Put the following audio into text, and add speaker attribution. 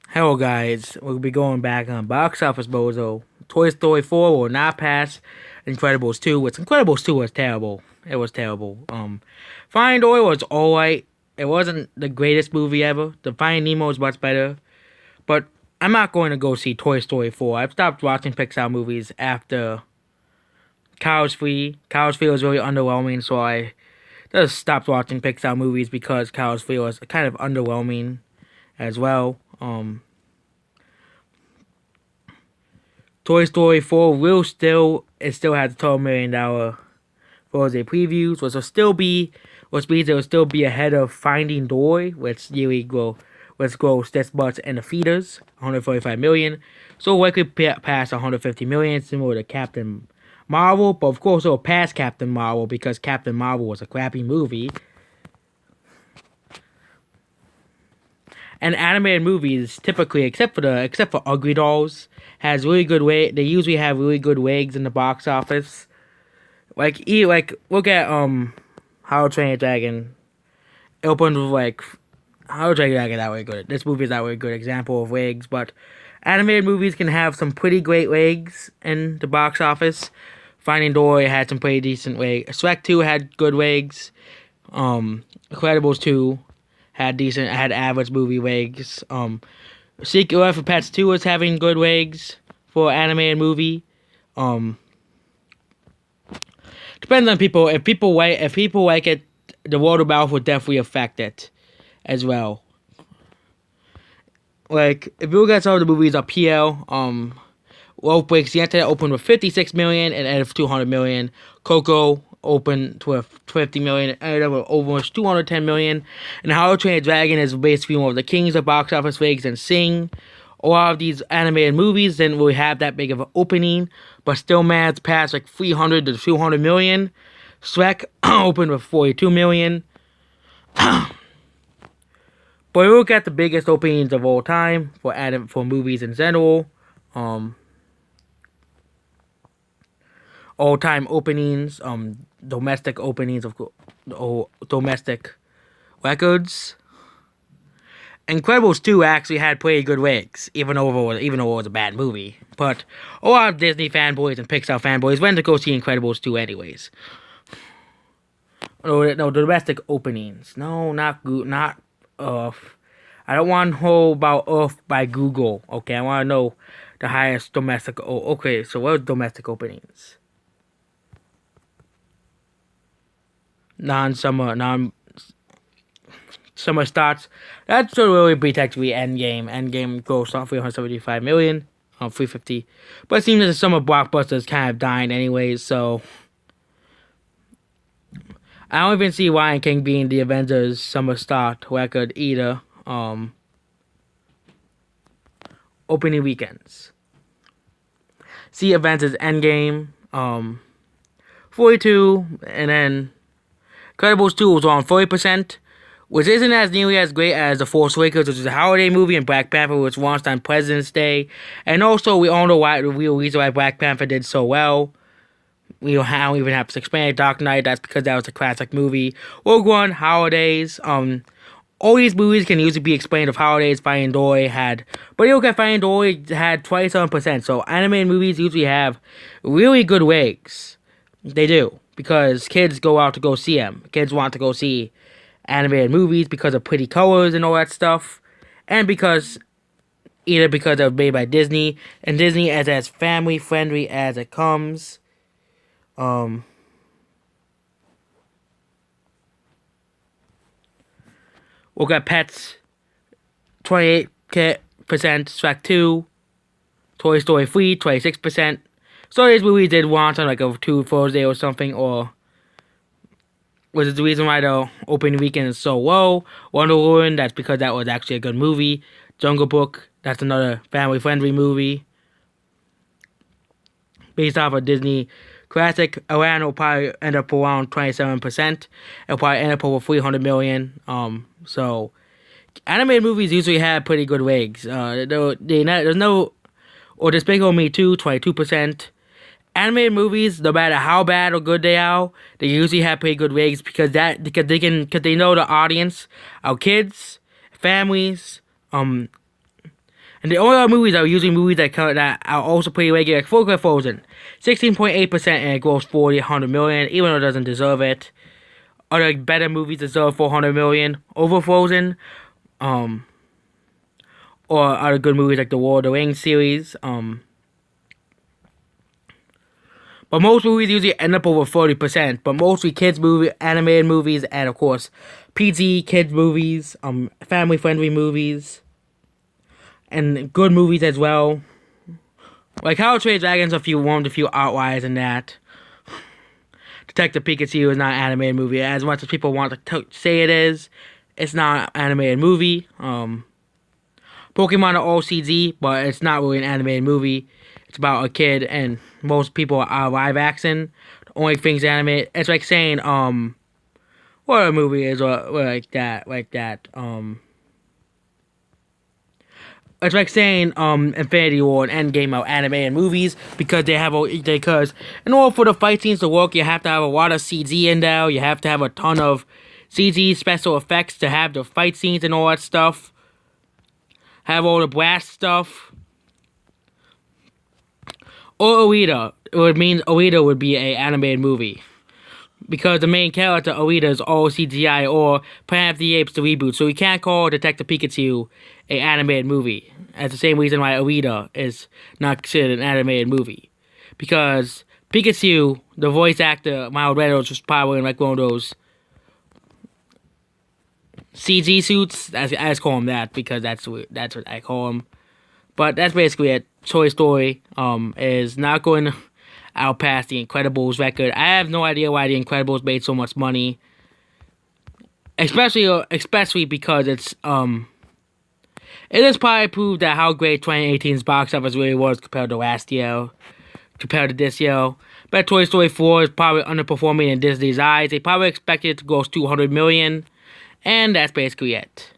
Speaker 1: Hello, guys. We'll be going back on box office bozo. Toy Story 4 will not pass Incredibles 2, which Incredibles 2 was terrible. It was terrible. Finding Dory was alright. It wasn't the greatest movie ever. The Finding Nemo was much better. But I'm not going to go see Toy Story 4. I've stopped watching Pixar movies after Cars Free. Cars Free was really underwhelming, so I just stopped watching Pixar movies because Cars Free was kind of underwhelming as well. Toy Story 4 will still has $12 million for the previews, which means it will still be ahead of Finding Dory, which grows this much in the theaters, 145 million. So likely pass 150 million, similar to Captain Marvel, but of course it will pass Captain Marvel because Captain Marvel was a crappy movie. And animated movies typically, except for Ugly Dolls, has really good wig. They usually have really good wigs in the box office. Look at How to Train Your Dragon. It opened with How to Train Your Dragon not really good. This movie is not really good example of wigs, but animated movies can have some pretty great wigs in the box office. Finding Dory had some pretty decent wigs. Shrek 2 had good wigs. Incredibles 2 had average movie wigs. Secret Life of Pets 2 is having good wigs for animated movie. Depends on people. If people like it, the word of mouth would definitely affect it as well. Like if you look at some of the movies up here, Wolf Breaks the Internet opened with 56 million and ended with 200 million. Coco opened with 50 million and ended up with almost 210 million. And How to Train Your Dragon is basically one of the kings of box office wigs, and Sing. A lot of these animated movies didn't really have that big of an opening, but still managed past 300 to 200 million. Shrek opened with 42 million. But you look at the biggest openings of all time for movies in general. All time openings, domestic openings of domestic records. Incredibles 2 actually had pretty good wigs, even though it was a bad movie. But a lot of Disney fanboys and Pixar fanboys went to go see Incredibles 2 anyways. No, the domestic openings. No, not Earth. I don't want to know about Earth by Google. Okay, I want to know the highest domestic. Okay, so what are domestic openings? Summer starts. That should really be technically Endgame. Endgame grossed off 375 million, 350. But it seems that the summer blockbusters kind of dying anyways, so I don't even see Lion King being the Avengers summer start record either. Opening weekends. See Avengers Endgame, 42, and then Incredibles 2 was on 40%, which isn't as nearly as great as The Force Awakens, which is a holiday movie, and Black Panther, which launched on President's Day. And also, we all know the real reason why Black Panther did so well. We don't even have to explain it. Dark Knight, that's because that was a classic movie. Rogue One, holidays. All these movies can usually be explained of holidays. Finding Dory had, but you look at Finding Dory had 27%. So animated movies usually have really good wigs. They do, because kids go out to go see them. Kids want to go see animated movies because of pretty colors and all that stuff, and because they're made by Disney, and Disney is as family friendly as it comes. Look at Pets, 28%, Shrek 2, Toy Story 3, 26%. So these movies did want on a 2 Thursday or something, or which is the reason why the opening weekend is so low. Wonder Woman, that's because that was actually a good movie. Jungle Book, that's another family-friendly movie based off a Disney classic. Atlanta will probably end up around 27%. It'll probably end up over 300 million. So animated movies usually have pretty good wigs. There's no, or Despicable Me 2, 22%. Animated movies, no matter how bad or good they are, they usually have pretty good wigs because they know the audience, our kids, families, And the only other movies are usually movies that are also pretty regular, like Frozen, 16.8%, and it grossed 100 million, even though it doesn't deserve it. Other better movies deserve 400 million over Frozen, or other good movies like the Lord of the Rings series. But most movies usually end up over 30%. But mostly kids movie, animated movies, and of course, PG kids movies, family friendly movies, and good movies as well. Like How to Train Dragons, a few outliers in that. Detective Pikachu is not an animated movie. As much as people want to say it is, it's not an animated movie. Pokemon are all CG, but it's not really an animated movie. It's about a kid, and most people are live action. The only things animated, it's like saying, what a movie is, or like that. It's like saying, Infinity War and Endgame are animated movies because because in order for the fight scenes to work, you have to have a lot of CG in there. You have to have a ton of CG special effects to have the fight scenes and all that stuff. Have all the blast stuff. Or Alita. It would mean Alita would be an animated movie. Because the main character, Alita, is all CGI, or Planet of the Apes, the reboot. So we can't call Detective Pikachu an animated movie. That's the same reason why Alita is not considered an animated movie. Because Pikachu, the voice actor, Miles Reynolds, was probably in like one of those CG suits. I just call him that because that's what I call him. But that's basically it. Toy Story is not going out past The Incredibles record. I have no idea why The Incredibles made so much money, especially because it has probably proved that how great 2018's box office really was compared to last year, compared to this year. But Toy Story 4 is probably underperforming in Disney's eyes. They probably expected it to gross 200 million, and that's basically it.